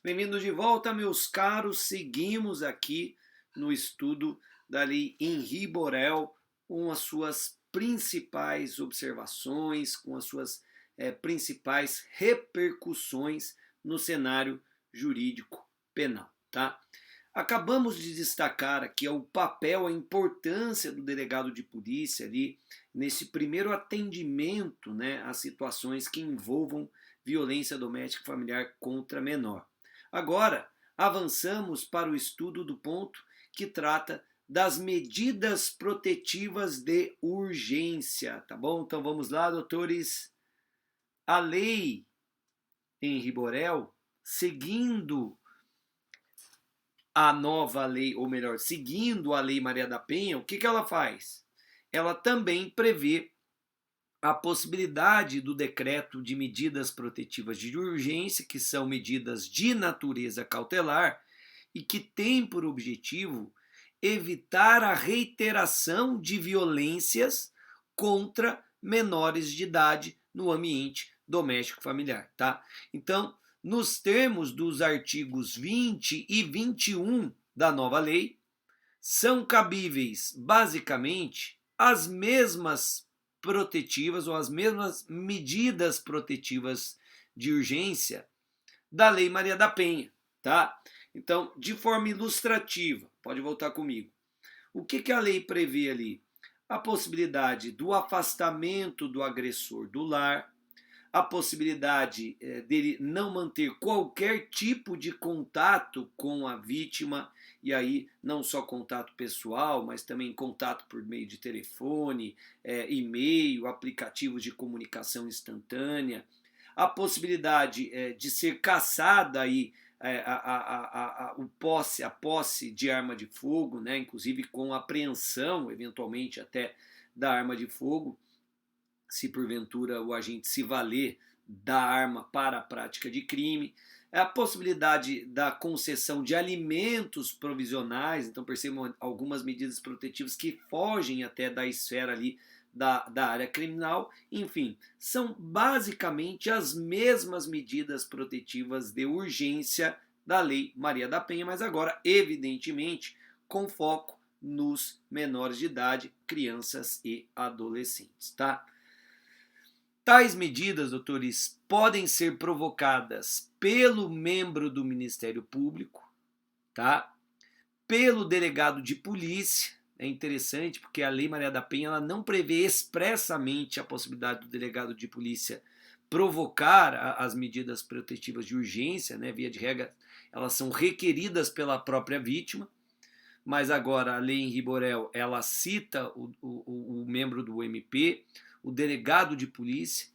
Bem-vindos de volta, meus caros. Seguimos aqui no estudo da Lei Henri Borel com as suas principais observações, com as suas principais repercussões no cenário jurídico penal, tá? Acabamos de destacar aqui o papel, a importância do delegado de polícia ali nesse primeiro atendimento, né, às situações que envolvam violência doméstica e familiar contra menor. Agora, avançamos para o estudo do ponto que trata das medidas protetivas de urgência, tá bom? Então vamos lá, doutores. A lei Henri Borel, seguindo a nova lei, ou melhor, seguindo a Lei Maria da Penha, o que ela faz? Ela também prevê a possibilidade do decreto de medidas protetivas de urgência, que são medidas de natureza cautelar e que têm por objetivo evitar a reiteração de violências contra menores de idade no ambiente doméstico familiar, tá? Então, nos termos dos artigos 20 e 21 da nova lei, são cabíveis, basicamente, as mesmas protetivas ou as mesmas medidas protetivas de urgência da Lei Maria da Penha, tá? Então, de forma ilustrativa, pode voltar comigo. O que a lei prevê ali? A possibilidade do afastamento do agressor do lar, a possibilidade dele não manter qualquer tipo de contato com a vítima, e aí não só contato pessoal, mas também contato por meio de telefone, e-mail, aplicativos de comunicação instantânea, a possibilidade de ser caçada aí a posse de arma de fogo, né, inclusive com apreensão, eventualmente até da arma de fogo, se porventura o agente se valer da arma para a prática de crime, a possibilidade da concessão de alimentos provisionais, então percebam algumas medidas protetivas que fogem até da esfera ali da área criminal, enfim, são basicamente as mesmas medidas protetivas de urgência da Lei Maria da Penha, mas agora, evidentemente, com foco nos menores de idade, crianças e adolescentes, tá? Tais medidas, doutores, podem ser provocadas pelo membro do Ministério Público, tá? Pelo delegado de polícia. É interessante porque a Lei Maria da Penha ela não prevê expressamente a possibilidade do delegado de polícia provocar as medidas protetivas de urgência, né? Via de regra, elas são requeridas pela própria vítima, mas agora a Lei Henri Borel ela cita o membro do MP, o delegado de polícia,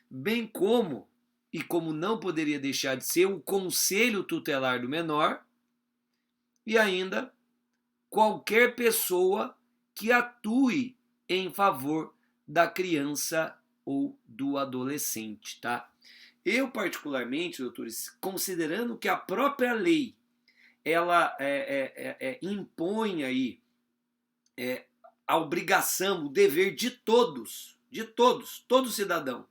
bem como, e como não poderia deixar de ser, o conselho tutelar do menor e ainda qualquer pessoa que atue em favor da criança ou do adolescente, tá? Eu, particularmente, doutores, considerando que a própria lei ela impõe aí a obrigação, o dever todo cidadão,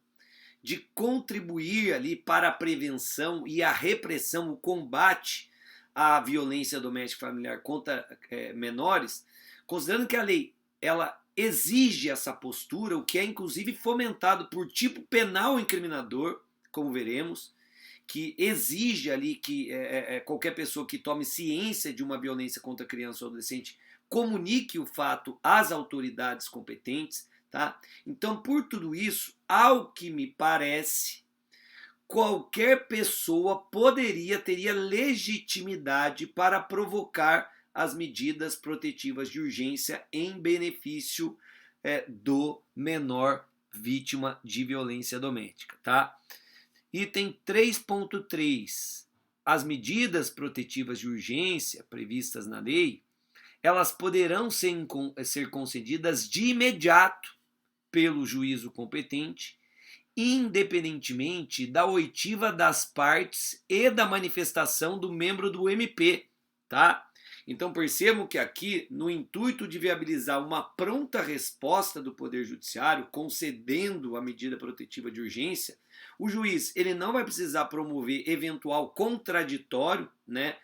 de contribuir ali para a prevenção e a repressão, o combate à violência doméstica familiar contra menores, considerando que a lei ela exige essa postura, o que é inclusive fomentado por tipo penal incriminador, como veremos, que exige ali que qualquer pessoa que tome ciência de uma violência contra criança ou adolescente comunique o fato às autoridades competentes, tá? Então, por tudo isso, ao que me parece, qualquer pessoa teria legitimidade para provocar as medidas protetivas de urgência em benefício do menor vítima de violência doméstica, tá? Item 3.3. As medidas protetivas de urgência previstas na lei, elas poderão ser concedidas de imediato pelo juízo competente, independentemente da oitiva das partes e da manifestação do membro do MP, tá? Então percebam que aqui, no intuito de viabilizar uma pronta resposta do Poder Judiciário, concedendo a medida protetiva de urgência, o juiz ele não vai precisar promover eventual contraditório, né,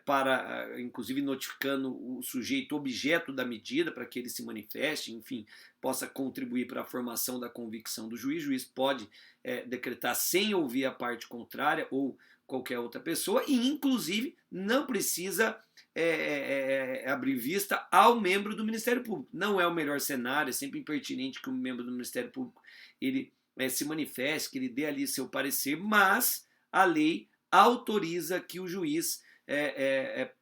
para, inclusive notificando o sujeito objeto da medida para que ele se manifeste, enfim, possa contribuir para a formação da convicção do juiz. O juiz pode decretar sem ouvir a parte contrária ou qualquer outra pessoa e, inclusive, não precisa abrir vista ao membro do Ministério Público. Não é o melhor cenário, é sempre impertinente que o membro do Ministério Público ele se manifeste, que ele dê ali seu parecer, mas a lei autoriza que o juiz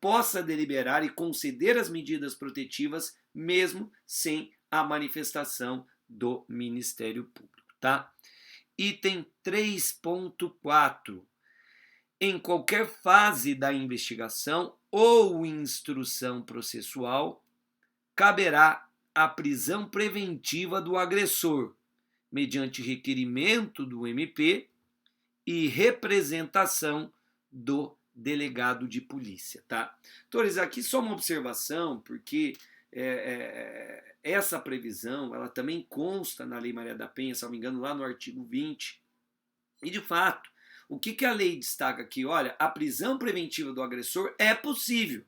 possa deliberar e conceder as medidas protetivas mesmo sem a manifestação do Ministério Público, tá? Item 3.4. Em qualquer fase da investigação ou instrução processual, caberá a prisão preventiva do agressor, mediante requerimento do MP e representação do delegado de polícia, tá? Torres, aqui só uma observação, porque essa previsão, ela também consta na Lei Maria da Penha, se não me engano, lá no artigo 20. E, de fato, o que a lei destaca aqui? Olha, a prisão preventiva do agressor é possível,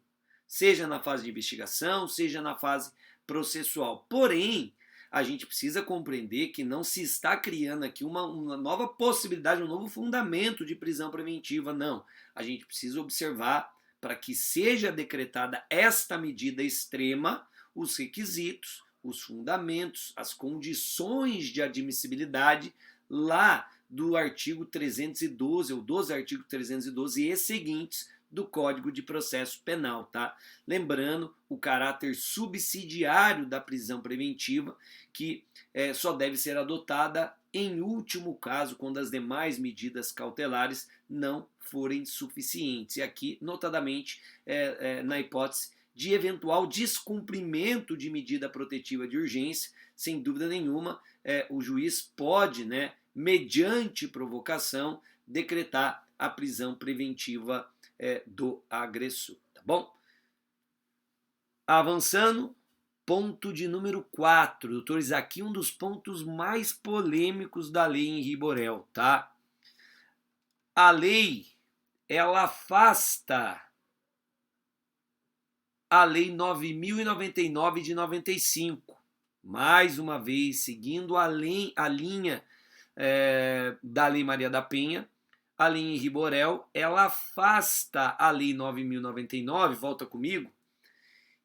seja na fase de investigação, seja na fase processual. Porém, a gente precisa compreender que não se está criando aqui uma nova possibilidade, um novo fundamento de prisão preventiva, não. A gente precisa observar, para que seja decretada esta medida extrema, os requisitos, os fundamentos, as condições de admissibilidade lá do artigo 312, ou dos artigos 312 e seguintes do Código de Processo Penal, tá? Lembrando o caráter subsidiário da prisão preventiva, que só deve ser adotada em último caso, quando as demais medidas cautelares não forem suficientes. E aqui, notadamente, na hipótese de eventual descumprimento de medida protetiva de urgência, sem dúvida nenhuma, o juiz pode, né, mediante provocação, decretar a prisão preventiva do agressor, tá bom? Avançando, ponto de número 4, doutores, aqui um dos pontos mais polêmicos da lei Henri Borel, tá? A lei, ela afasta a lei 9.099 de 95, mais uma vez, seguindo a linha da Lei Maria da Penha, a lei Henri Borel, ela afasta a lei 9.099, volta comigo,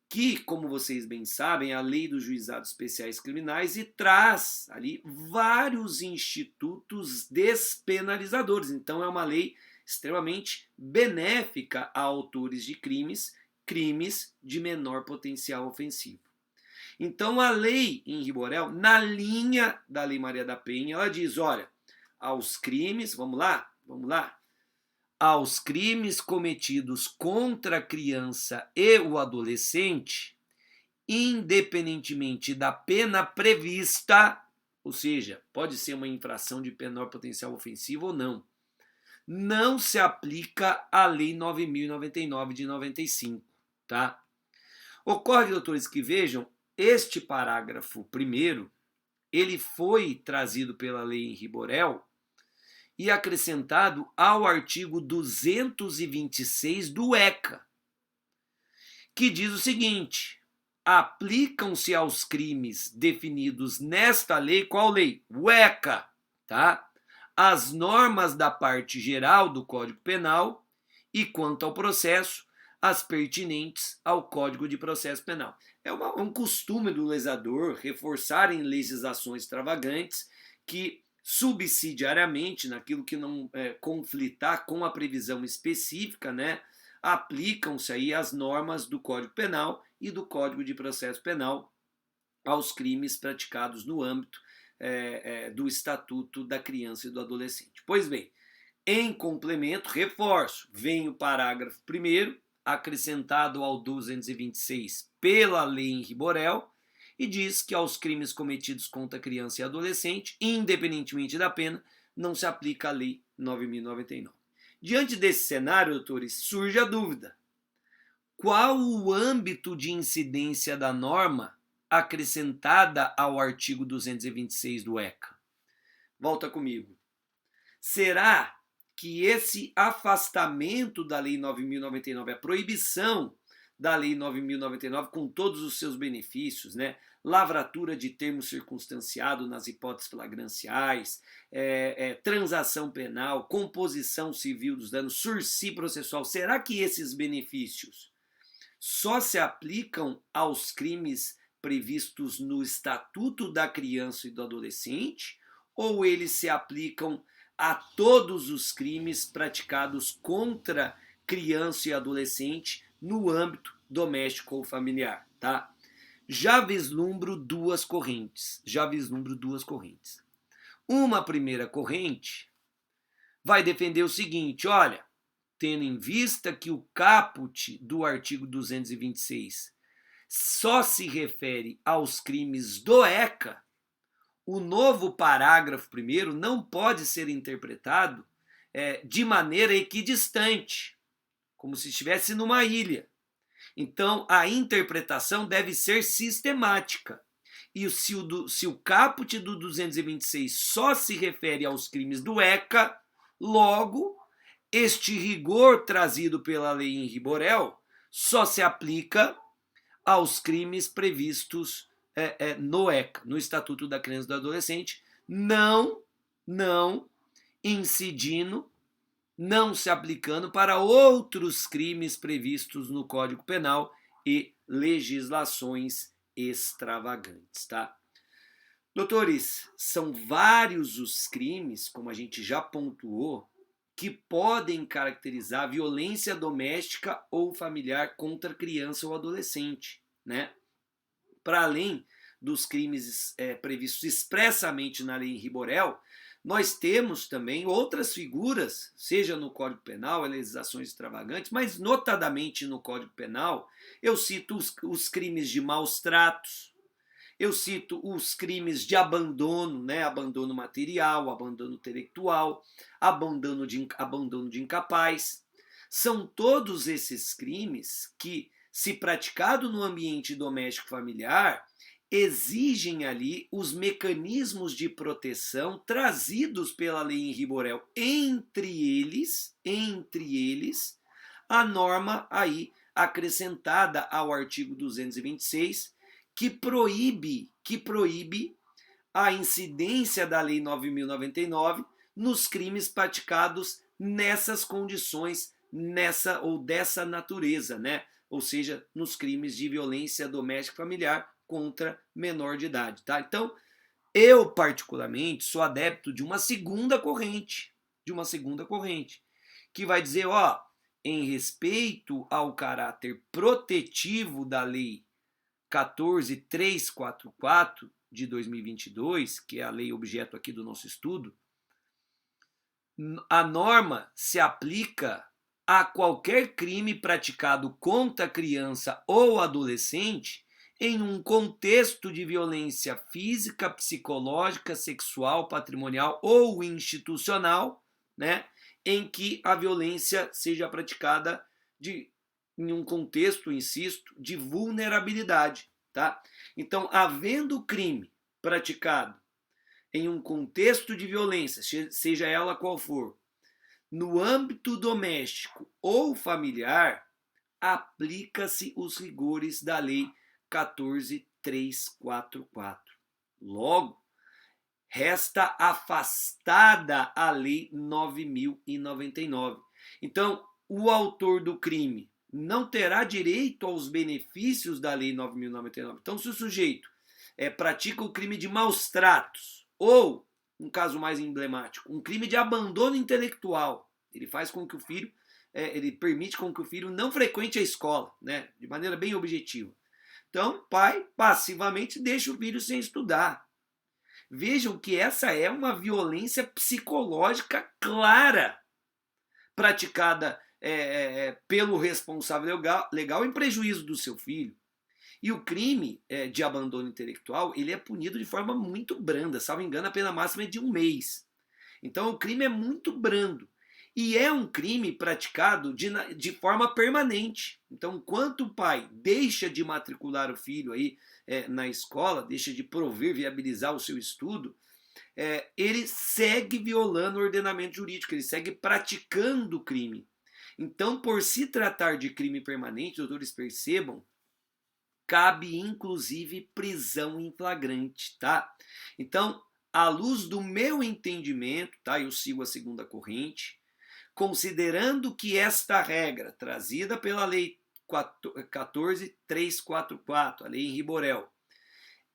que, como vocês bem sabem, é a lei dos juizados especiais criminais e traz ali vários institutos despenalizadores. Então é uma lei extremamente benéfica a autores de crimes de menor potencial ofensivo. Então a lei Henri Borel, na linha da Lei Maria da Penha, ela diz, olha, aos crimes, vamos lá, aos crimes cometidos contra a criança e o adolescente, independentemente da pena prevista, ou seja, pode ser uma infração de menor potencial ofensivo ou não, não se aplica a Lei 9.099 de 95, tá? Ocorre, doutores, que vejam, este parágrafo primeiro, ele foi trazido pela Lei Henri Borel e acrescentado ao artigo 226 do ECA, que diz o seguinte: aplicam-se aos crimes definidos nesta lei, qual lei? O ECA, tá? As normas da parte geral do Código Penal e, quanto ao processo, as pertinentes ao Código de Processo Penal. É um costume do legislador reforçar em legislações extravagantes que, subsidiariamente, naquilo que não conflitar com a previsão específica, né, aplicam-se aí as normas do Código Penal e do Código de Processo Penal aos crimes praticados no âmbito do Estatuto da Criança e do Adolescente. Pois bem, em complemento, reforço, vem o parágrafo 1º, acrescentado ao 226 pela Lei Henri Borel, e diz que aos crimes cometidos contra criança e adolescente, independentemente da pena, não se aplica a Lei 9.099. Diante desse cenário, doutores, surge a dúvida. qual o âmbito de incidência da norma acrescentada ao artigo 226 do ECA? Volta comigo. Será que esse afastamento da Lei 9.099, a proibição da Lei 9.099 com todos os seus benefícios, né? Lavratura de termo circunstanciado nas hipóteses flagranciais, transação penal, composição civil dos danos, sursi processual, será que esses benefícios só se aplicam aos crimes previstos no Estatuto da Criança e do Adolescente ou eles se aplicam a todos os crimes praticados contra criança e adolescente no âmbito doméstico ou familiar, tá? Já vislumbro duas correntes. Uma primeira corrente vai defender o seguinte, olha, tendo em vista que o caput do artigo 226 só se refere aos crimes do ECA, o novo parágrafo primeiro não pode ser interpretado de maneira equidistante, como se estivesse numa ilha. Então, a interpretação deve ser sistemática. E se o caput do 226 só se refere aos crimes do ECA, logo, este rigor trazido pela lei Henri Borel só se aplica aos crimes previstos no ECA, no Estatuto da Criança e do Adolescente, não incidindo, não se aplicando para outros crimes previstos no Código Penal e legislações extravagantes, tá? Doutores, são vários os crimes, como a gente já pontuou, que podem caracterizar violência doméstica ou familiar contra criança ou adolescente, né? Para além dos crimes previstos expressamente na lei Henri Borel, nós temos também outras figuras, seja no Código Penal, legislações extravagantes, mas notadamente no Código Penal, eu cito os crimes de maus tratos, eu cito os crimes de abandono, né? Abandono material, abandono intelectual, abandono de incapaz. São todos esses crimes que, se praticado no ambiente doméstico familiar, exigem ali os mecanismos de proteção trazidos pela lei Henri Borel, entre eles, a norma aí acrescentada ao artigo 226, que proíbe a incidência da lei 9.099 nos crimes praticados nessas condições, dessa natureza, né? Ou seja, nos crimes de violência doméstica familiar contra menor de idade, tá? Então, eu particularmente sou adepto de uma segunda corrente, que vai dizer, ó, em respeito ao caráter protetivo da lei 14.344 de 2022, que é a lei objeto aqui do nosso estudo, a norma se aplica a qualquer crime praticado contra criança ou adolescente em um contexto de violência física, psicológica, sexual, patrimonial ou institucional, né, em que a violência seja praticada em um contexto, insisto, de vulnerabilidade, tá? Então, havendo crime praticado em um contexto de violência, seja ela qual for, no âmbito doméstico ou familiar, aplica-se os rigores da lei 14.344. Logo, resta afastada a lei 9.099. Então, o autor do crime não terá direito aos benefícios da lei 9.099. Então, se o sujeito pratica o crime de maus tratos ou, um caso mais emblemático, um crime de abandono intelectual, ele faz com que o filho, ele permite com que o filho não frequente a escola, né, de maneira bem objetiva. Então, o pai passivamente deixa o filho sem estudar. Vejam que essa é uma violência psicológica clara, praticada pelo responsável legal em prejuízo do seu filho. E o crime de abandono intelectual, ele é punido de forma muito branda, salvo engano, a pena máxima é de 1 mês. Então o crime é muito brando. E é um crime praticado de forma permanente. Então, enquanto o pai deixa de matricular o filho aí na escola, deixa de prover, viabilizar o seu estudo, ele segue violando o ordenamento jurídico, ele segue praticando o crime. Então, por se tratar de crime permanente, doutores, percebam, cabe inclusive prisão em flagrante, tá? Então, à luz do meu entendimento, tá? Eu sigo a segunda corrente, considerando que esta regra, trazida pela Lei 14.344, a Lei Henri Borel,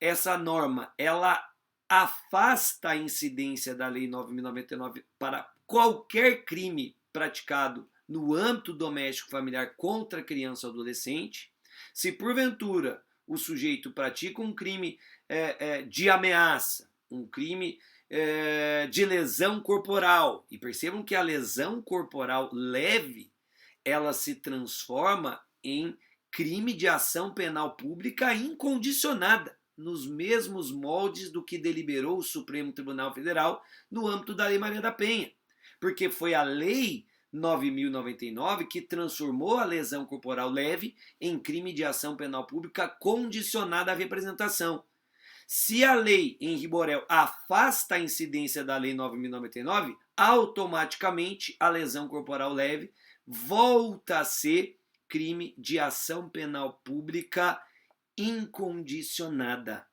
essa norma, ela afasta a incidência da Lei 9.099 para qualquer crime praticado no âmbito doméstico familiar contra criança ou adolescente. Se porventura o sujeito pratica um crime de ameaça, um crime de lesão corporal, e percebam que a lesão corporal leve, ela se transforma em crime de ação penal pública incondicionada, nos mesmos moldes do que deliberou o Supremo Tribunal Federal no âmbito da Lei Maria da Penha, porque foi a Lei 9.099 que transformou a lesão corporal leve em crime de ação penal pública condicionada à representação. Se a lei Henri Borel afasta a incidência da Lei 9.099, automaticamente a lesão corporal leve volta a ser crime de ação penal pública incondicionada.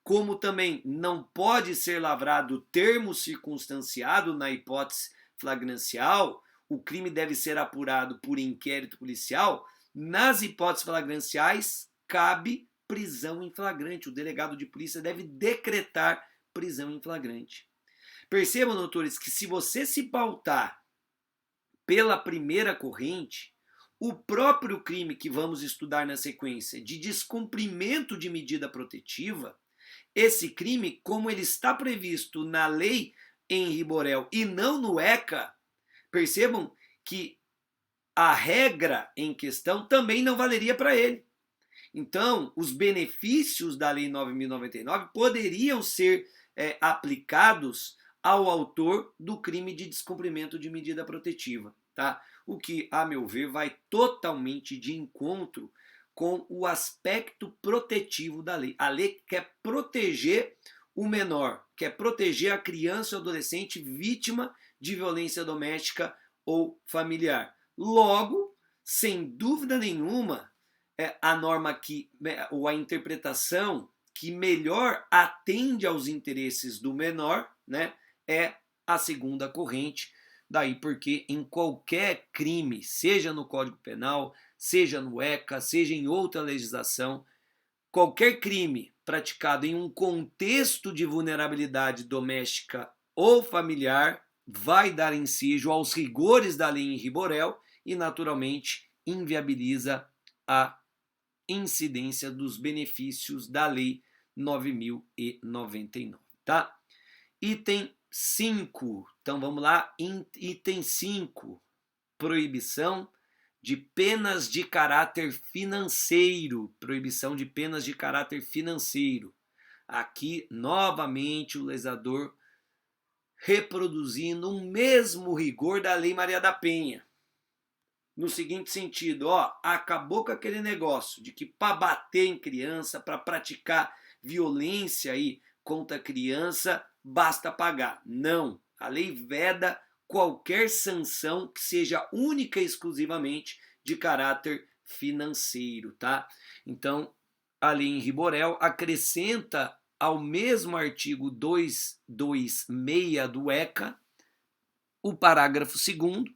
Como também não pode ser lavrado termo circunstanciado na hipótese flagrancial, o crime deve ser apurado por inquérito policial, nas hipóteses flagranciais cabe prisão em flagrante. O delegado de polícia deve decretar prisão em flagrante. Percebam, doutores, que se você se pautar pela primeira corrente, o próprio crime que vamos estudar na sequência de descumprimento de medida protetiva, esse crime, como ele está previsto na Lei Henri Borel e não no ECA, percebam que a regra em questão também não valeria para ele. Então, os benefícios da Lei 9.099 poderiam ser aplicados ao autor do crime de descumprimento de medida protetiva, tá? O que, a meu ver, vai totalmente de encontro com o aspecto protetivo da lei. A lei quer proteger o menor, quer proteger a criança ou adolescente vítima de violência doméstica ou familiar. Logo, sem dúvida nenhuma, a norma ou a interpretação que melhor atende aos interesses do menor, né, é a segunda corrente. Daí porque em qualquer crime, seja no Código Penal, seja no ECA, seja em outra legislação, qualquer crime praticado em um contexto de vulnerabilidade doméstica ou familiar vai dar ensejo aos rigores da Lei Henri Borel e, naturalmente, inviabiliza a incidência dos benefícios da Lei 9.099, tá? Item 5. Então vamos lá, item 5. Proibição de penas de caráter financeiro. Proibição de penas de caráter financeiro. Aqui, novamente, o legislador reproduzindo o mesmo rigor da Lei Maria da Penha. No seguinte sentido, acabou com aquele negócio de que para bater em criança, para praticar violência aí contra a criança, basta pagar. Não, a lei veda qualquer sanção que seja única e exclusivamente de caráter financeiro, tá? Então, a lei Henri Borel acrescenta ao mesmo artigo 226 do ECA o parágrafo 2º,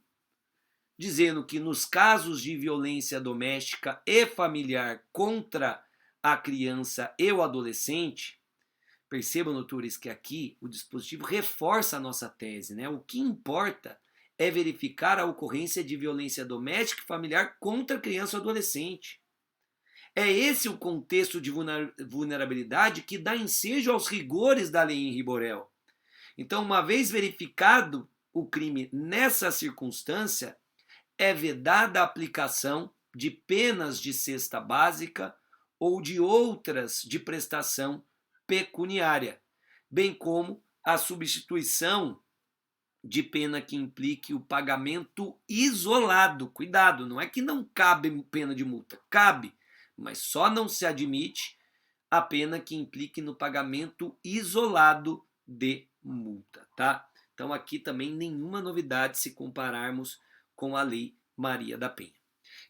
dizendo que nos casos de violência doméstica e familiar contra a criança e o adolescente, percebam, doutores, que aqui o dispositivo reforça a nossa tese, né? O que importa é verificar a ocorrência de violência doméstica e familiar contra a criança ou adolescente. É esse o contexto de vulnerabilidade que dá ensejo aos rigores da Lei Henri Borel. Então, uma vez verificado o crime nessa circunstância, é vedada a aplicação de penas de cesta básica ou de outras de prestação pecuniária, bem como a substituição de pena que implique o pagamento isolado. Cuidado, não é que não cabe pena de multa, cabe, mas só não se admite a pena que implique no pagamento isolado de multa, tá? Então aqui também nenhuma novidade se compararmos com a Lei Maria da Penha.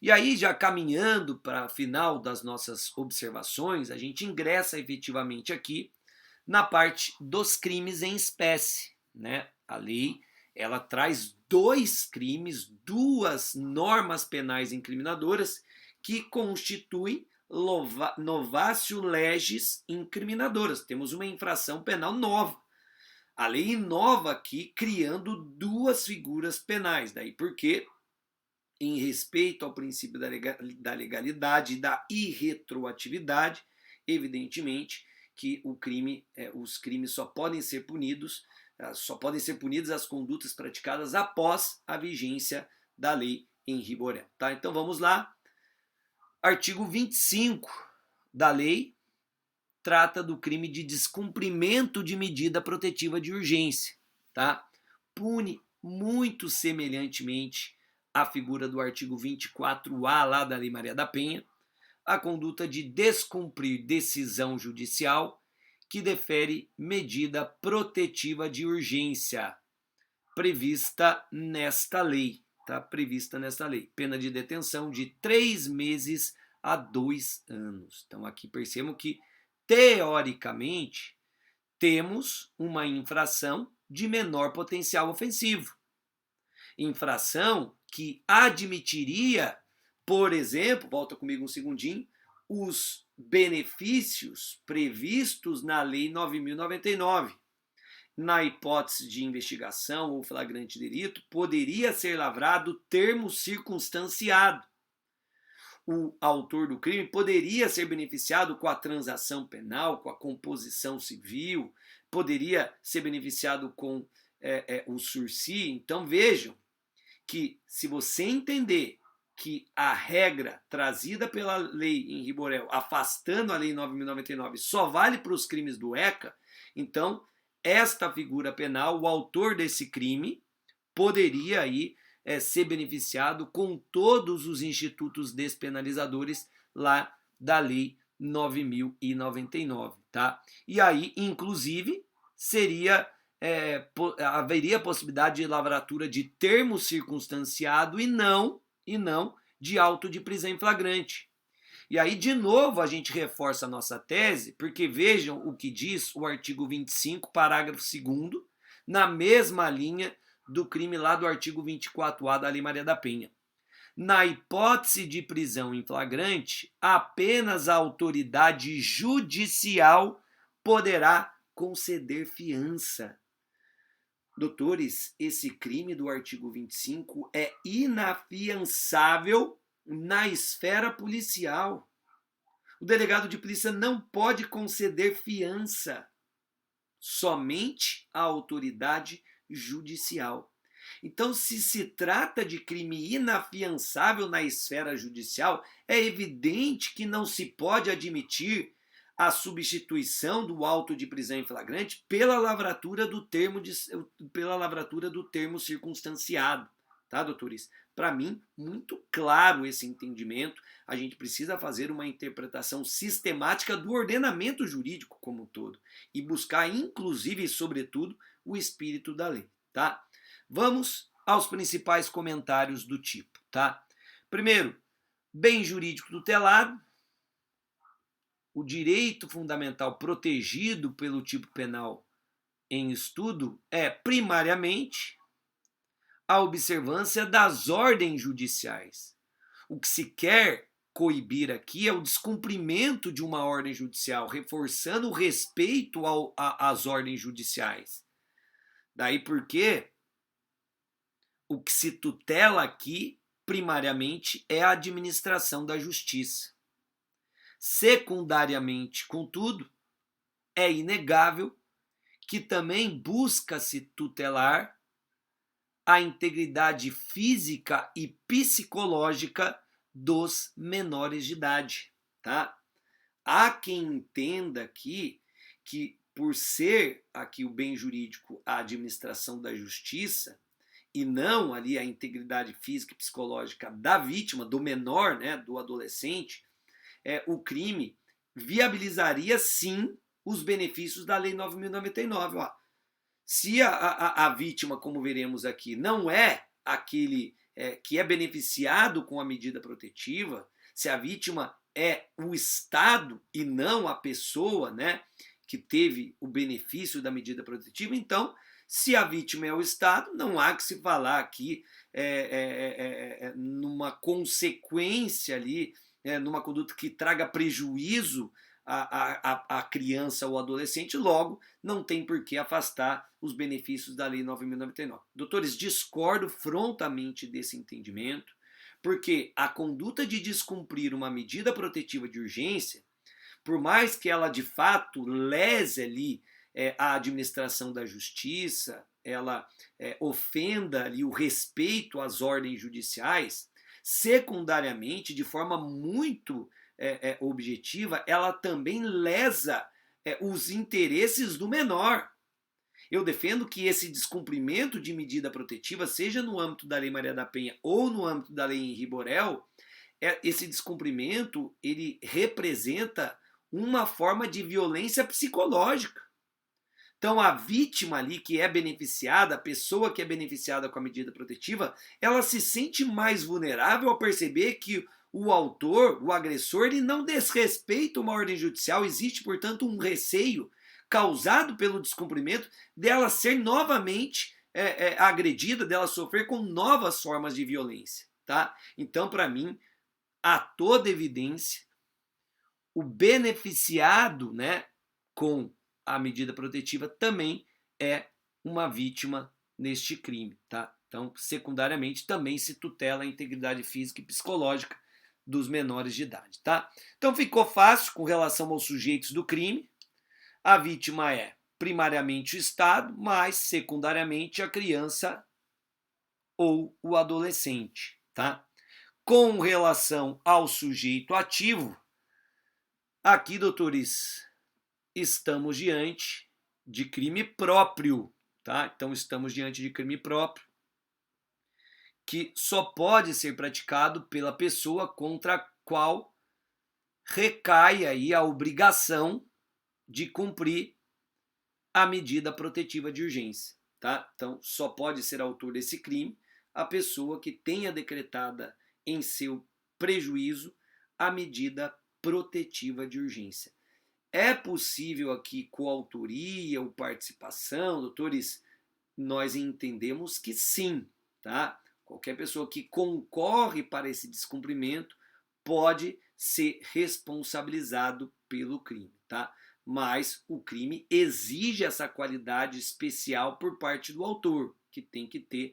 E aí, já caminhando para o final das nossas observações, a gente ingressa efetivamente aqui na parte dos crimes em espécie, né? A lei, ela traz dois crimes, duas normas penais incriminadoras que constituem novatio legis incriminadoras. Temos uma infração penal nova. A lei inova aqui criando duas figuras penais. Daí porque, em respeito ao princípio da legalidade e da irretroatividade, evidentemente que os crimes só podem ser punidos as condutas praticadas após a vigência da lei Henri Borel. Tá? Então vamos lá. Artigo 25 da lei trata do crime de descumprimento de medida protetiva de urgência. Tá? Pune muito semelhantemente à figura do artigo 24A lá da Lei Maria da Penha, a conduta de descumprir decisão judicial que defere medida protetiva de urgência prevista nesta lei, tá? Prevista nesta lei. Pena de detenção de 3 meses a 2 anos. Então aqui percebam que, teoricamente, temos uma infração de menor potencial ofensivo. Infração que admitiria, por exemplo, volta comigo um segundinho, os benefícios previstos na Lei 9.099. Na hipótese de investigação ou flagrante delito, poderia ser lavrado termo circunstanciado. O autor do crime poderia ser beneficiado com a transação penal, com a composição civil, poderia ser beneficiado com o sursi. Então vejam que, se você entender que a regra trazida pela lei Henri Borel, afastando a lei 9.099, só vale para os crimes do ECA, então esta figura penal, o autor desse crime, poderia aí ser beneficiado com todos os institutos despenalizadores lá da lei 9.099, tá? E aí, inclusive, haveria a possibilidade de lavratura de termo circunstanciado e não de auto de prisão em flagrante. E aí, de novo, a gente reforça a nossa tese, porque vejam o que diz o artigo 25, parágrafo 2º, na mesma linha do crime lá do artigo 24A da Lei Maria da Penha. Na hipótese de prisão em flagrante, apenas a autoridade judicial poderá conceder fiança. Doutores, esse crime do artigo 25 é inafiançável na esfera policial. O delegado de polícia não pode conceder fiança, somente a autoridade judicial. Então, se trata de crime inafiançável na esfera judicial, é evidente que não se pode admitir a substituição do auto de prisão em flagrante pela lavratura do termo circunstanciado, tá, doutores? Para mim, muito claro esse entendimento. A gente precisa fazer uma interpretação sistemática do ordenamento jurídico como um todo e buscar, inclusive e sobretudo, o espírito da lei, tá? Vamos aos principais comentários do tipo, tá? Primeiro, bem jurídico tutelado. O direito fundamental protegido pelo tipo penal em estudo é, primariamente, a observância das ordens judiciais. O que se quer coibir aqui é o descumprimento de uma ordem judicial, reforçando o respeito às ordens judiciais. Daí porque o que se tutela aqui, primariamente, é a administração da justiça. Secundariamente, contudo, é inegável que também busca-se tutelar a integridade física e psicológica dos menores de idade, tá? Há quem entenda aqui que por ser aqui o bem jurídico a administração da justiça, e não ali a integridade física e psicológica da vítima, do menor, né, do adolescente, o crime viabilizaria sim os benefícios da Lei 9.099. Ó, se a vítima, como veremos aqui, não é aquele que é beneficiado com a medida protetiva, se a vítima é o Estado e não a pessoa, né, que teve o benefício da medida protetiva, então, se a vítima é o Estado, não há que se falar aqui numa consequência ali, numa conduta que traga prejuízo à criança ou adolescente, logo não tem por que afastar os benefícios da Lei 9.099. Doutores, discordo frontamente desse entendimento, porque a conduta de descumprir uma medida protetiva de urgência, por mais que ela de fato lese ali a administração da justiça, ela ofenda ali o respeito às ordens judiciais, secundariamente, de forma muito objetiva, ela também lesa os interesses do menor. Eu defendo que esse descumprimento de medida protetiva, seja no âmbito da Lei Maria da Penha ou no âmbito da Lei Henri Borel, esse descumprimento ele representa uma forma de violência psicológica. Então a vítima ali que é beneficiada, a pessoa que é beneficiada com a medida protetiva, ela se sente mais vulnerável ao perceber que o autor, o agressor, ele não desrespeita uma ordem judicial, existe, portanto, um receio causado pelo descumprimento dela ser novamente agredida, dela sofrer com novas formas de violência. Tá? Então, para mim, há toda evidência, o beneficiado, né, com a medida protetiva também é uma vítima neste crime. Tá? Então, secundariamente, também se tutela a integridade física e psicológica dos menores de idade. Tá? Então, ficou fácil com relação aos sujeitos do crime. A vítima é primariamente o Estado, mas secundariamente a criança ou o adolescente. Tá? Com relação ao sujeito ativo, aqui, doutores, estamos diante de crime próprio. Tá? Então, estamos diante de crime próprio, que só pode ser praticado pela pessoa contra a qual recai aí a obrigação de cumprir a medida protetiva de urgência. Tá? Então, só pode ser autor desse crime a pessoa que tenha decretada em seu prejuízo a medida protetiva de urgência. É possível aqui coautoria ou participação, doutores? Nós entendemos que sim, tá? Qualquer pessoa que concorre para esse descumprimento pode ser responsabilizado pelo crime, tá? Mas o crime exige essa qualidade especial por parte do autor, que tem que ter,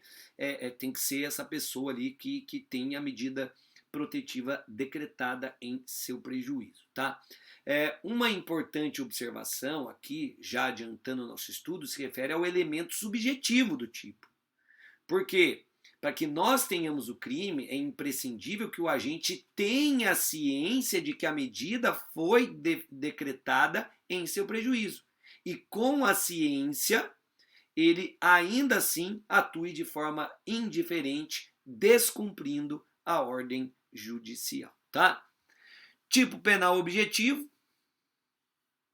tem que ser essa pessoa ali que tem a medida protetiva decretada em seu prejuízo, tá? Uma importante observação aqui, já adiantando o nosso estudo, se refere ao elemento subjetivo do tipo. Porque para que nós tenhamos o crime, é imprescindível que o agente tenha ciência de que a medida foi decretada em seu prejuízo. E com a ciência, ele ainda assim atue de forma indiferente, descumprindo a ordem judicial. Tá? Tipo penal objetivo,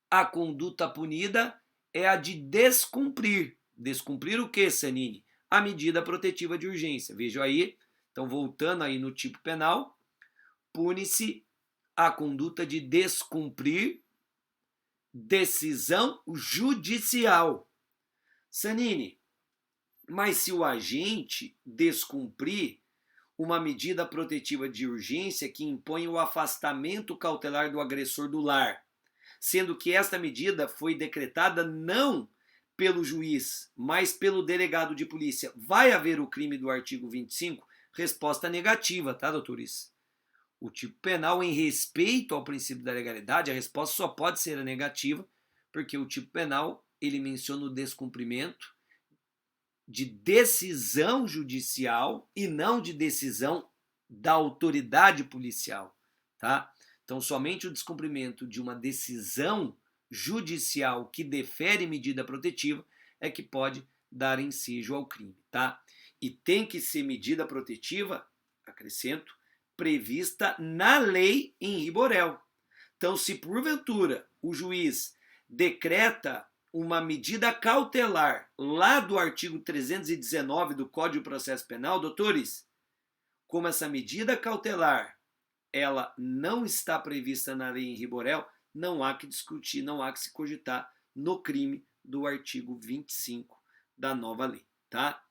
a conduta punida é a de descumprir. Descumprir o que, Sanini? A medida protetiva de urgência. Vejam aí, então voltando aí no tipo penal, pune-se a conduta de descumprir decisão judicial. Sanini, mas se o agente descumprir uma medida protetiva de urgência que impõe o afastamento cautelar do agressor do lar, sendo que esta medida foi decretada não pelo juiz, mas pelo delegado de polícia, vai haver o crime do artigo 25? Resposta negativa, tá, doutores? O tipo penal, em respeito ao princípio da legalidade, a resposta só pode ser a negativa, porque o tipo penal, ele menciona o descumprimento de decisão judicial e não de decisão da autoridade policial, tá? Então, somente o descumprimento de uma decisão judicial que defere medida protetiva é que pode dar ensejo ao crime, tá? E tem que ser medida protetiva, acrescento, prevista na lei em riborel. Então, se porventura o juiz decreta uma medida cautelar lá do artigo 319 do Código de Processo Penal, doutores, como essa medida cautelar ela não está prevista na lei em riborel, não há que discutir, não há que se cogitar no crime do artigo 25 da nova lei, tá?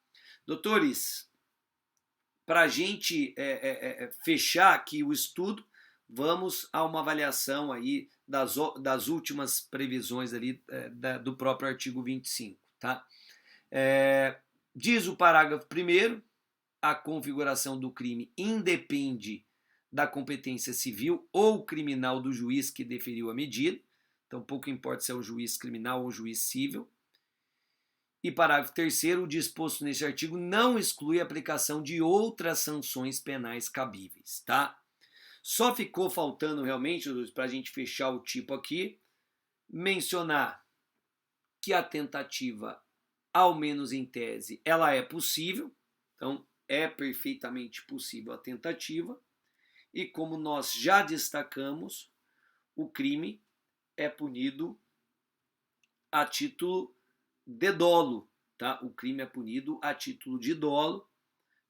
Doutores, para a gente fechar aqui o estudo, vamos a uma avaliação aí das últimas previsões ali do próprio artigo 25, tá? Diz o parágrafo 1º, a configuração do crime independe da competência civil ou criminal do juiz que deferiu a medida, então pouco importa se é o juiz criminal ou o juiz civil. E parágrafo 3º, o disposto neste artigo não exclui a aplicação de outras sanções penais cabíveis, tá? Só ficou faltando realmente, para a gente fechar o tipo aqui, mencionar que a tentativa, ao menos em tese, ela é possível, então é perfeitamente possível a tentativa, e como nós já destacamos, o crime é punido a título de dolo, tá? O crime é punido a título de dolo,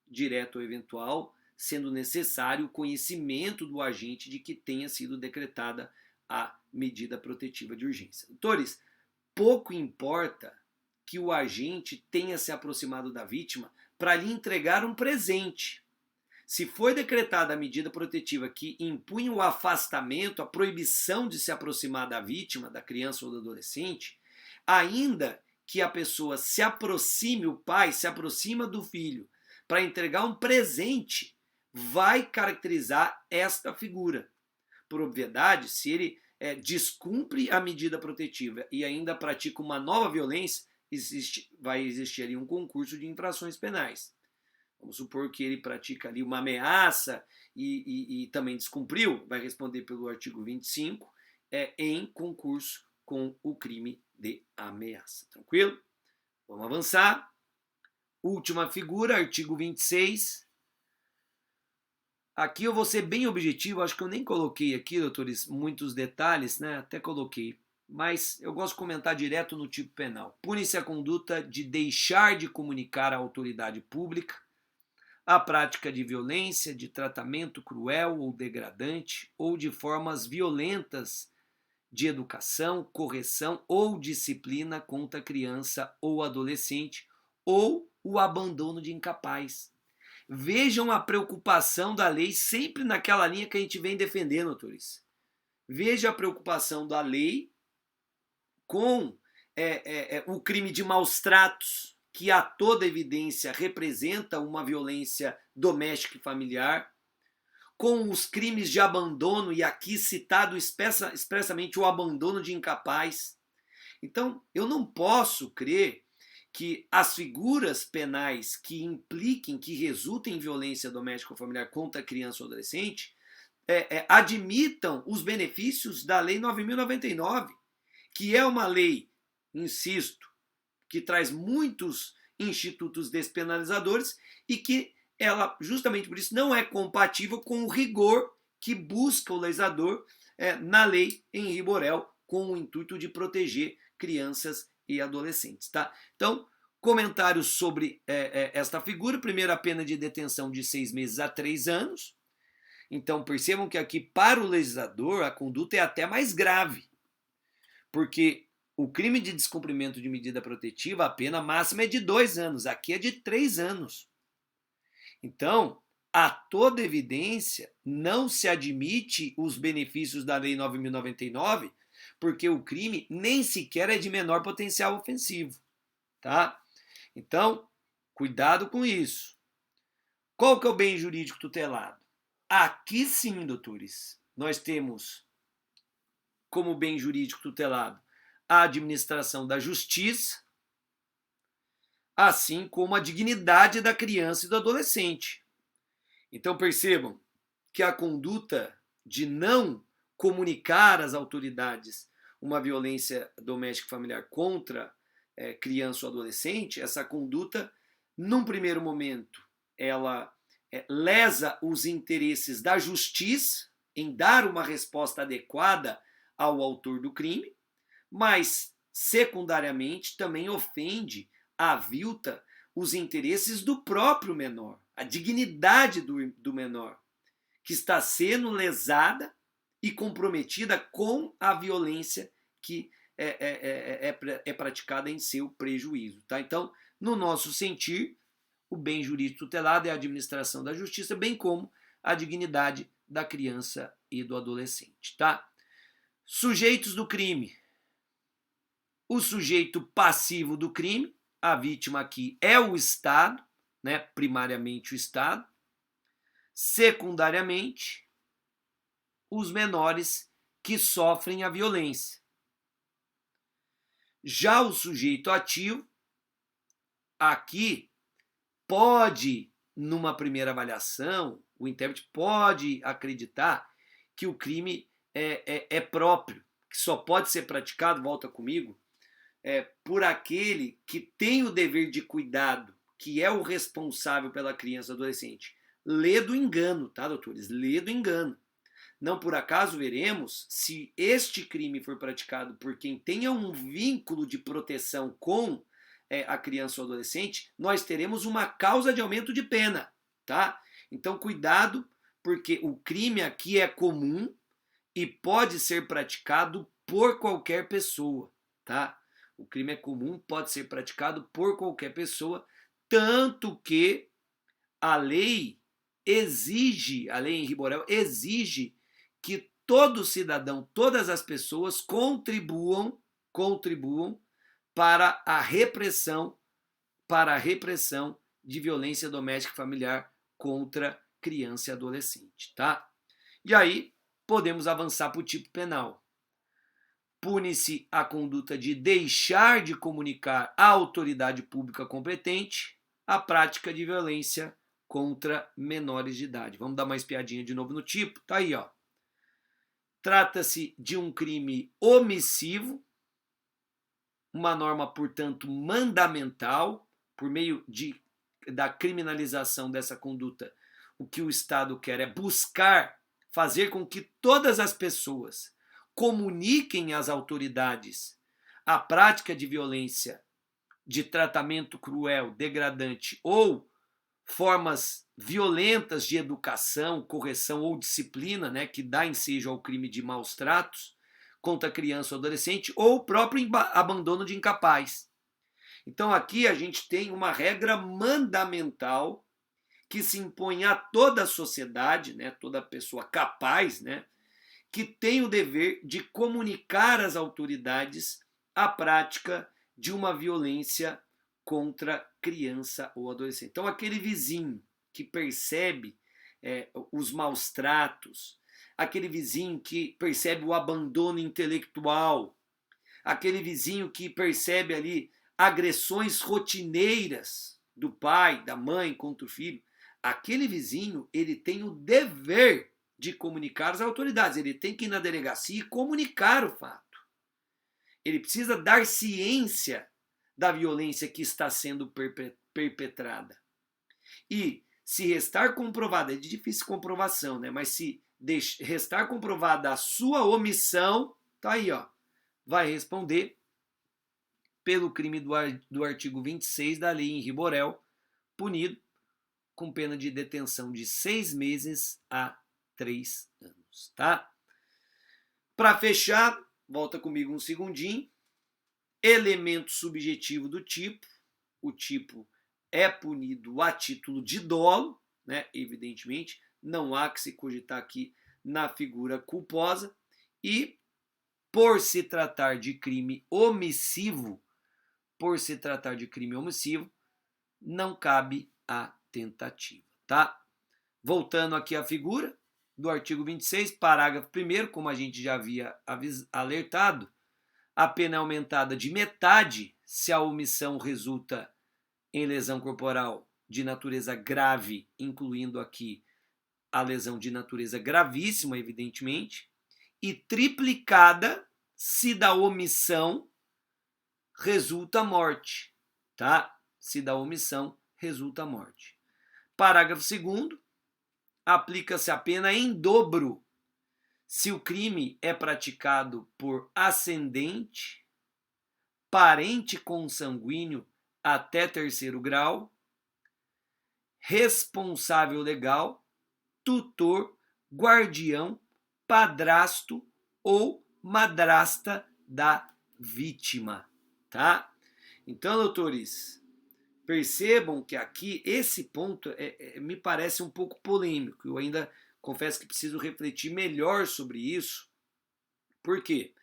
direto ou eventual, sendo necessário o conhecimento do agente de que tenha sido decretada a medida protetiva de urgência. Doutores, pouco importa que o agente tenha se aproximado da vítima para lhe entregar um presente. Se foi decretada a medida protetiva que impunha o afastamento, a proibição de se aproximar da vítima, da criança ou do adolescente, ainda que a pessoa se aproxime, o pai se aproxima do filho para entregar um presente, vai caracterizar esta figura. Por obviedade, se ele descumpre a medida protetiva e ainda pratica uma nova violência, vai existir ali um concurso de infrações penais. Vamos supor que ele pratica ali uma ameaça e também descumpriu, vai responder pelo artigo 25, em concurso com o crime de ameaça. Tranquilo? Vamos avançar. Última figura, artigo 26. Aqui eu vou ser bem objetivo, acho que eu nem coloquei aqui, doutores, muitos detalhes, né? Até coloquei, mas eu gosto de comentar direto no tipo penal. Pune-se a conduta de deixar de comunicar à autoridade pública a prática de violência, de tratamento cruel ou degradante, ou de formas violentas de educação, correção ou disciplina contra criança ou adolescente, ou o abandono de incapaz. Vejam a preocupação da lei sempre naquela linha que a gente vem defendendo, autores. Veja a preocupação da lei com o crime de maus tratos, que a toda evidência representa uma violência doméstica e familiar, com os crimes de abandono, e aqui citado expressamente o abandono de incapaz. Então, eu não posso crer que as figuras penais que impliquem, que resultem em violência doméstica ou familiar contra criança ou adolescente, admitam os benefícios da Lei 9.099, que é uma lei, insisto, que traz muitos institutos despenalizadores e que ela, justamente por isso, não é compatível com o rigor que busca o legislador na lei em riborel, com o intuito de proteger crianças e adolescentes. Tá? Então, comentários sobre esta figura. Primeiro, a pena de detenção de 6 meses a 3 anos. Então, percebam que aqui, para o legislador, a conduta é até mais grave, porque o crime de descumprimento de medida protetiva, a pena máxima é de 2 anos, aqui é de 3 anos. Então, a toda evidência, não se admite os benefícios da Lei 9.099, porque o crime nem sequer é de menor potencial ofensivo. Tá? Então, cuidado com isso. Qual que é o bem jurídico tutelado? Aqui sim, doutores, nós temos como bem jurídico tutelado a administração da justiça, assim como a dignidade da criança e do adolescente. Então percebam que a conduta de não comunicar às autoridades uma violência doméstica familiar contra criança ou adolescente, essa conduta, num primeiro momento, ela lesa os interesses da justiça em dar uma resposta adequada ao autor do crime, mas, secundariamente, também ofende, avilta os interesses do próprio menor, a dignidade do menor, que está sendo lesada e comprometida com a violência que é praticada em seu prejuízo. Tá? Então, no nosso sentir, o bem jurídico tutelado é a administração da justiça, bem como a dignidade da criança e do adolescente. Tá? Sujeitos do crime. O sujeito passivo do crime, a vítima aqui é o Estado, né? Primariamente o Estado. Secundariamente, os menores que sofrem a violência. Já o sujeito ativo, aqui, pode, numa primeira avaliação, o intérprete pode acreditar que o crime é próprio, que só pode ser praticado, volta comigo, por aquele que tem o dever de cuidado, que é o responsável pela criança ou adolescente. Lê do engano, tá, doutores? Lê do engano. Não por acaso veremos, se este crime for praticado por quem tenha um vínculo de proteção com a criança ou adolescente, nós teremos uma causa de aumento de pena, tá? Então, cuidado, porque o crime aqui é comum e pode ser praticado por qualquer pessoa, tá? O crime é comum, pode ser praticado por qualquer pessoa, tanto que a lei Henri Borel exige que todo cidadão, todas as pessoas contribuam para a repressão de violência doméstica e familiar contra criança e adolescente, tá? E aí podemos avançar para o tipo penal. Pune-se a conduta de deixar de comunicar à autoridade pública competente a prática de violência contra menores de idade. Vamos dar uma espiadinha de novo no tipo? Tá aí, ó. Trata-se de um crime omissivo, uma norma, portanto, mandamental, por meio da criminalização dessa conduta. O que o Estado quer é buscar fazer com que todas as pessoas comuniquem às autoridades a prática de violência, de tratamento cruel, degradante ou formas violentas de educação, correção ou disciplina, né, que dá ensejo ao crime de maus tratos contra criança ou adolescente, ou o próprio abandono de incapaz. Então aqui a gente tem uma regra mandamental que se impõe a toda a sociedade, né, toda pessoa capaz, né, que tem o dever de comunicar às autoridades a prática de uma violência contra criança ou adolescente. Então, aquele vizinho que percebe os maus tratos, aquele vizinho que percebe o abandono intelectual, aquele vizinho que percebe ali agressões rotineiras do pai, da mãe contra o filho, aquele vizinho, ele tem o dever de comunicar às autoridades, ele tem que ir na delegacia e comunicar o fato. Ele precisa dar ciência da violência que está sendo perpetrada. E se restar comprovada, é de difícil comprovação, né? Mas se restar comprovada a sua omissão, tá aí, ó, vai responder pelo crime do artigo 26 da lei Henri Borel, punido com pena de detenção de 6 meses a 3 anos, tá? Para fechar, volta comigo um segundinho. Elemento subjetivo do tipo. O tipo é punido a título de dolo, né? Evidentemente, não há que se cogitar aqui na figura culposa. E por se tratar de crime omissivo, não cabe a tentativa, tá? Voltando aqui à figura do artigo 26, parágrafo 1º, como a gente já havia alertado, a pena é aumentada de metade se a omissão resulta em lesão corporal de natureza grave, incluindo aqui a lesão de natureza gravíssima, evidentemente, e triplicada se da omissão resulta a morte, tá? Se da omissão resulta a morte. Parágrafo 2º, aplica-se a pena em dobro se o crime é praticado por ascendente, parente consanguíneo até 3º grau, responsável legal, tutor, guardião, padrasto ou madrasta da vítima, tá? Então, doutores, percebam que aqui esse ponto me parece um pouco polêmico. Eu ainda confesso que preciso refletir melhor sobre isso. Por quê?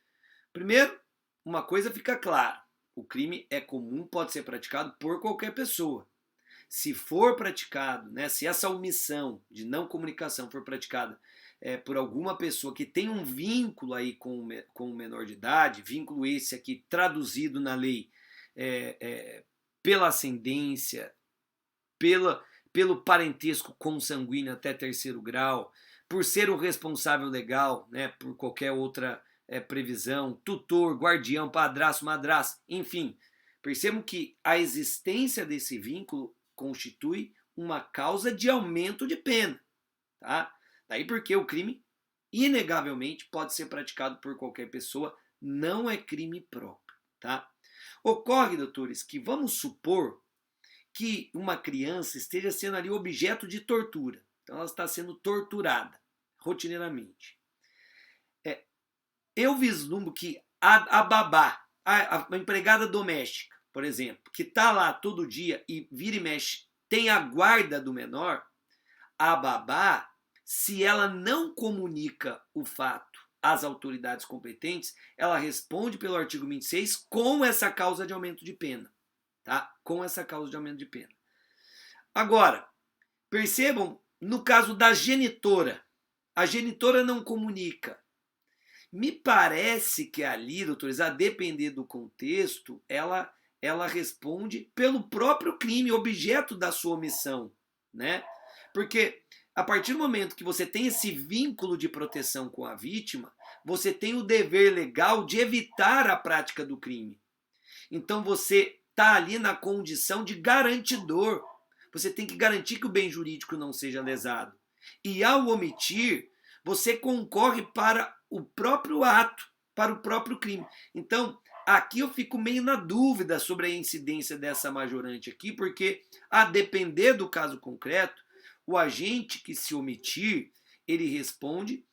Primeiro, uma coisa fica clara: o crime é comum, pode ser praticado por qualquer pessoa. Se for praticado, né, se essa omissão de não comunicação for praticada por alguma pessoa que tem um vínculo aí com o menor de idade, vínculo esse aqui traduzido na lei pela ascendência, pelo parentesco consanguíneo até 3º grau, por ser o responsável legal, né, por qualquer outra previsão, tutor, guardião, padrasto, madrasta, enfim. Percebam que a existência desse vínculo constitui uma causa de aumento de pena, tá? Daí porque o crime, inegavelmente, pode ser praticado por qualquer pessoa, não é crime próprio, tá? Ocorre, doutores, que vamos supor que uma criança esteja sendo ali objeto de tortura. Então ela está sendo torturada rotineiramente. Eu vislumbro que a babá, a empregada doméstica, por exemplo, que está lá todo dia e vira e mexe, tem a guarda do menor, a babá, se ela não comunica o fato às autoridades competentes, ela responde pelo artigo 26 com essa causa de aumento de pena. Tá? Com essa causa de aumento de pena. Agora, percebam, no caso da genitora, a genitora não comunica. Me parece que ali, doutores, a depender do contexto, ela responde pelo próprio crime, objeto da sua omissão, né? Porque a partir do momento que você tem esse vínculo de proteção com a vítima, você tem o dever legal de evitar a prática do crime. Então você está ali na condição de garantidor. Você tem que garantir que o bem jurídico não seja lesado. E ao omitir, você concorre para o próprio ato, para o próprio crime. Então, aqui eu fico meio na dúvida sobre a incidência dessa majorante aqui, porque a depender do caso concreto, o agente que se omitir, ele responde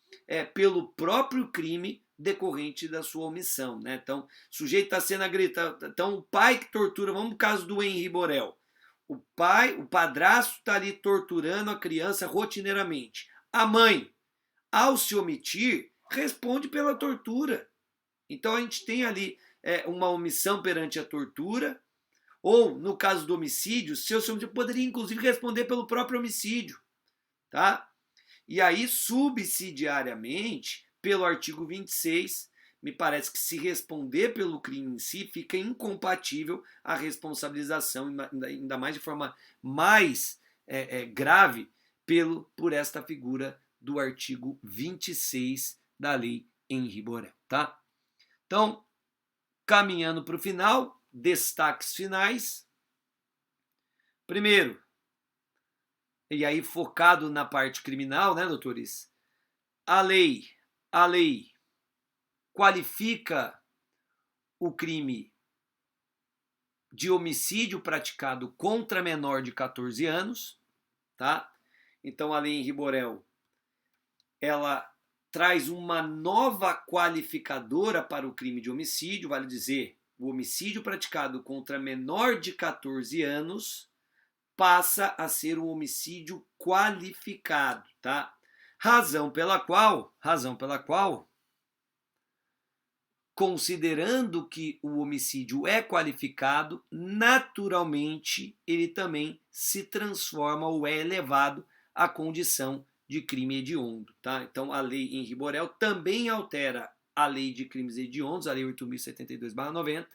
pelo próprio crime decorrente da sua omissão, né? Então, o sujeito está sendo agredido. Então, o pai que tortura, vamos no caso do Henri Borel. O padrasto está ali torturando a criança rotineiramente. A mãe, ao se omitir, responde pela tortura. Então, a gente tem ali uma omissão perante a tortura, ou, no caso do homicídio, se eu poderia, inclusive, responder pelo próprio homicídio, tá? E aí, subsidiariamente, pelo artigo 26, me parece que se responder pelo crime em si fica incompatível a responsabilização, ainda mais de forma mais grave, por esta figura do artigo 26 da lei Henri Borel, tá? Então, caminhando para o final, destaques finais. Primeiro, e aí focado na parte criminal, né, doutores? A lei qualifica o crime de homicídio praticado contra menor de 14 anos, tá? Então a lei Henri Borel, ela traz uma nova qualificadora para o crime de homicídio, vale dizer, o homicídio praticado contra menor de 14 anos passa a ser um homicídio qualificado, tá? Razão pela qual, considerando que o homicídio é qualificado, naturalmente ele também se transforma ou é elevado à condição de crime hediondo, tá? Então a lei Henri Borel também altera a lei de crimes hediondos, a lei 8.072/90,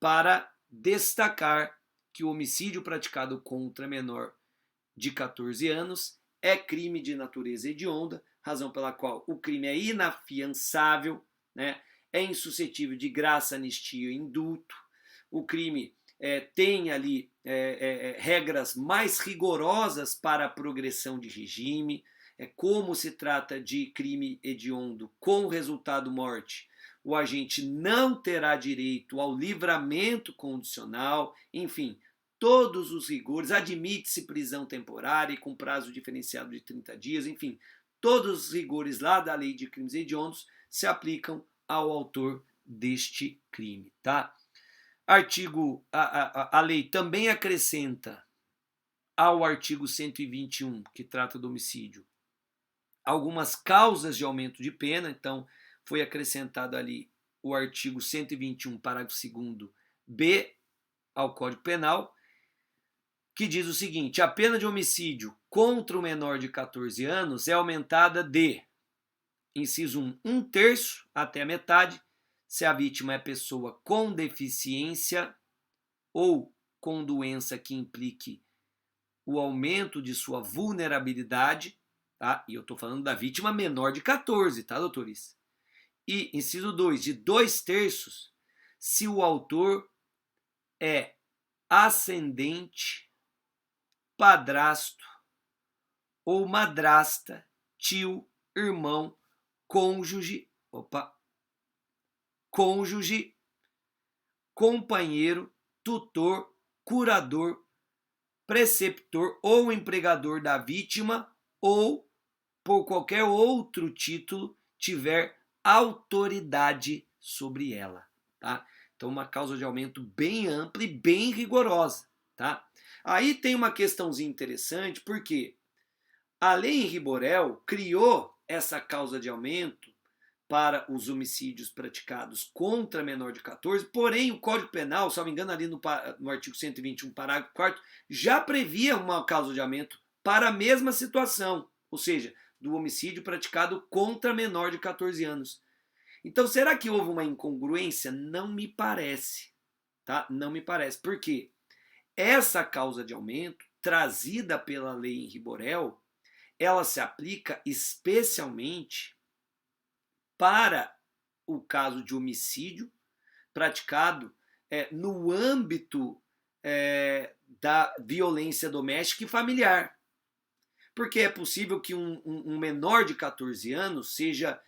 para destacar que o homicídio praticado contra menor de 14 anos é crime de natureza hedionda, razão pela qual o crime é inafiançável, né? é insuscetível de graça, anistia e indulto. O crime tem ali regras mais rigorosas para a progressão de regime. Como se trata de crime hediondo com resultado morte, o agente não terá direito ao livramento condicional, enfim, todos os rigores, admite-se prisão temporária e com prazo diferenciado de 30 dias, enfim, todos os rigores lá da lei de crimes hediondos se aplicam ao autor deste crime, tá? A lei também acrescenta ao artigo 121, que trata do homicídio, algumas causas de aumento de pena. Então, foi acrescentado ali o artigo 121, parágrafo 2º B ao Código Penal, que diz o seguinte: a pena de homicídio contra o menor de 14 anos é aumentada de, inciso 1, 1/3 até a metade, se a vítima é pessoa com deficiência ou com doença que implique o aumento de sua vulnerabilidade, tá? E eu estou falando da vítima menor de 14, tá, doutores? E, inciso 2, de 2/3, se o autor é ascendente, padrasto ou madrasta, tio, irmão, cônjuge, companheiro, tutor, curador, preceptor ou empregador da vítima ou, por qualquer outro título, tiver autoridade sobre ela, tá? Então, uma causa de aumento bem ampla e bem rigorosa, tá? Aí tem uma questãozinha interessante, porque a lei Henri Borel criou essa causa de aumento para os homicídios praticados contra menor de 14, porém o Código Penal, se não me engano, ali no artigo 121, parágrafo 4º, já previa uma causa de aumento para a mesma situação, ou seja, do homicídio praticado contra menor de 14 anos. Então, será que houve uma incongruência? Não me parece, tá? Não me parece. Por quê? Essa causa de aumento, trazida pela lei Henri Borel, ela se aplica especialmente para o caso de homicídio praticado no âmbito da violência doméstica e familiar. Porque é possível que um menor de 14 anos seja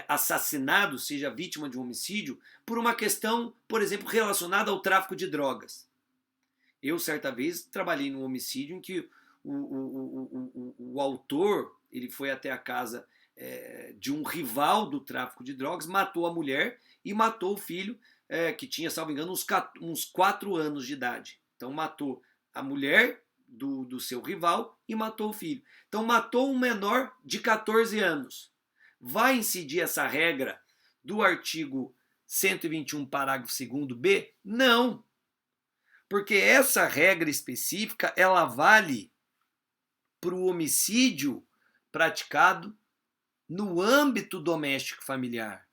assassinado, seja vítima de um homicídio, por uma questão, por exemplo, relacionada ao tráfico de drogas. Eu, certa vez, trabalhei num homicídio em que o autor ele foi até a casa de um rival do tráfico de drogas, matou a mulher e matou o filho, que tinha, salvo engano, uns 4 anos de idade. Então, matou a mulher do seu rival e matou o filho. Então, matou um menor de 14 anos. Vai incidir essa regra do artigo 121, parágrafo 2º B? Não. Porque essa regra específica, ela vale para o homicídio praticado no âmbito doméstico familiar.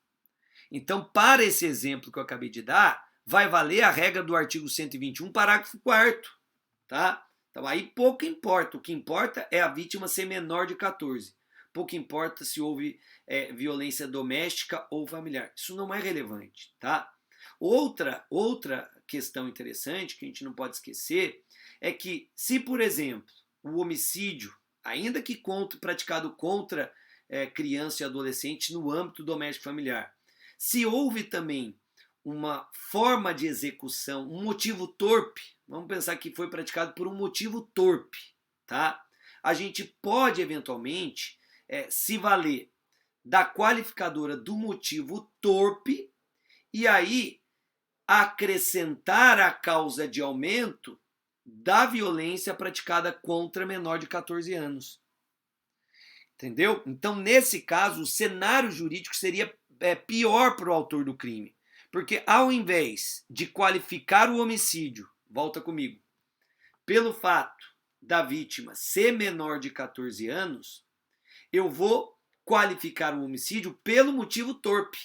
Então, para esse exemplo que eu acabei de dar, vai valer a regra do artigo 121, parágrafo 4º, tá? Então, aí pouco importa. O que importa é a vítima ser menor de 14. Pouco importa se houve violência doméstica ou familiar. Isso não é relevante, tá? Outra questão interessante que a gente não pode esquecer é que, se, por exemplo, o homicídio, ainda que praticado contra criança e adolescente no âmbito doméstico familiar, se houve também uma forma de execução, um motivo torpe, vamos pensar que foi praticado por um motivo torpe, tá? A gente pode, eventualmente, se valer da qualificadora do motivo torpe e aí acrescentar a causa de aumento da violência praticada contra menor de 14 anos. Entendeu? Então, nesse caso, o cenário jurídico seria pior para o autor do crime. Porque ao invés de qualificar o homicídio, volta comigo, pelo fato da vítima ser menor de 14 anos, eu vou qualificar o homicídio pelo motivo torpe.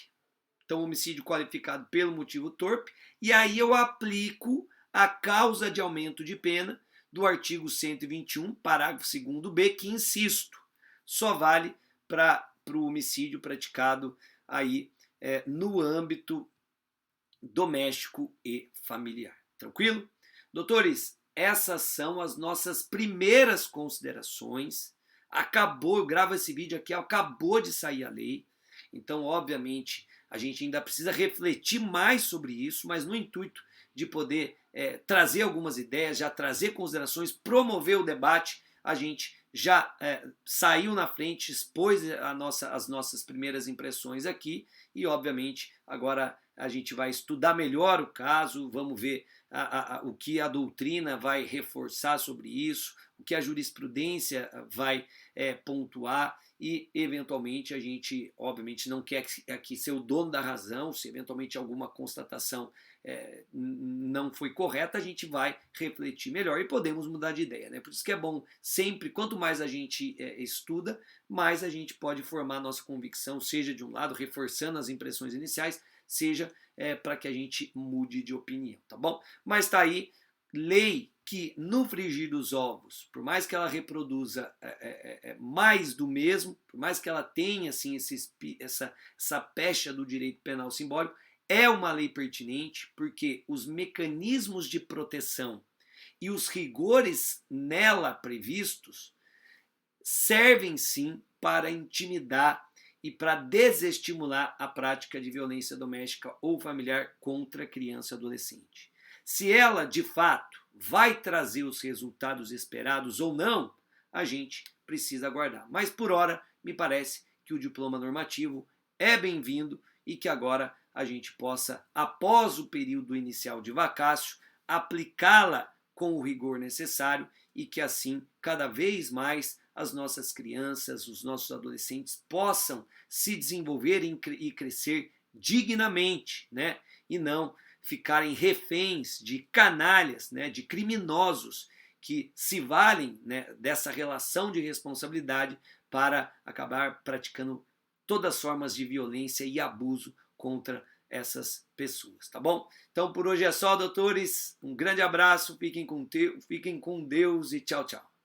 Então, homicídio qualificado pelo motivo torpe, e aí eu aplico a causa de aumento de pena do artigo 121, parágrafo 2º B, que, insisto, só vale para o homicídio praticado aí no âmbito doméstico e familiar. Tranquilo? Doutores, essas são as nossas primeiras considerações. Eu gravo esse vídeo aqui, acabou de sair a lei. Então, obviamente, a gente ainda precisa refletir mais sobre isso, mas no intuito de poder trazer algumas ideias, já trazer considerações, promover o debate, a gente já saiu na frente, expôs as nossas primeiras impressões aqui e, obviamente, agora a gente vai estudar melhor o caso, vamos ver o que a doutrina vai reforçar sobre isso, o que a jurisprudência vai pontuar e, eventualmente, a gente, obviamente, não quer aqui ser o dono da razão, se eventualmente alguma constatação não foi correta, a gente vai refletir melhor e podemos mudar de ideia, né? Por isso que é bom sempre, quanto mais a gente estuda, mais a gente pode formar a nossa convicção, seja de um lado, reforçando as impressões iniciais, seja para que a gente mude de opinião, tá bom? Mas tá aí, lei que no frigir dos ovos, por mais que ela reproduza mais do mesmo, por mais que ela tenha assim, essa pecha do direito penal simbólico, é uma lei pertinente porque os mecanismos de proteção e os rigores nela previstos servem sim para intimidar e para desestimular a prática de violência doméstica ou familiar contra criança e adolescente. Se ela, de fato, vai trazer os resultados esperados ou não, a gente precisa aguardar. Mas, por hora, me parece que o diploma normativo é bem-vindo e que agora a gente possa, após o período inicial de vacácio, aplicá-la com o rigor necessário e que assim, cada vez mais, as nossas crianças, os nossos adolescentes possam se desenvolver e crescer dignamente, né? E não ficarem reféns de canalhas, né? De criminosos que se valem, né, dessa relação de responsabilidade para acabar praticando todas as formas de violência e abuso contra essas pessoas, tá bom? Então por hoje é só, doutores. Um grande abraço, fiquem com Deus e tchau, tchau.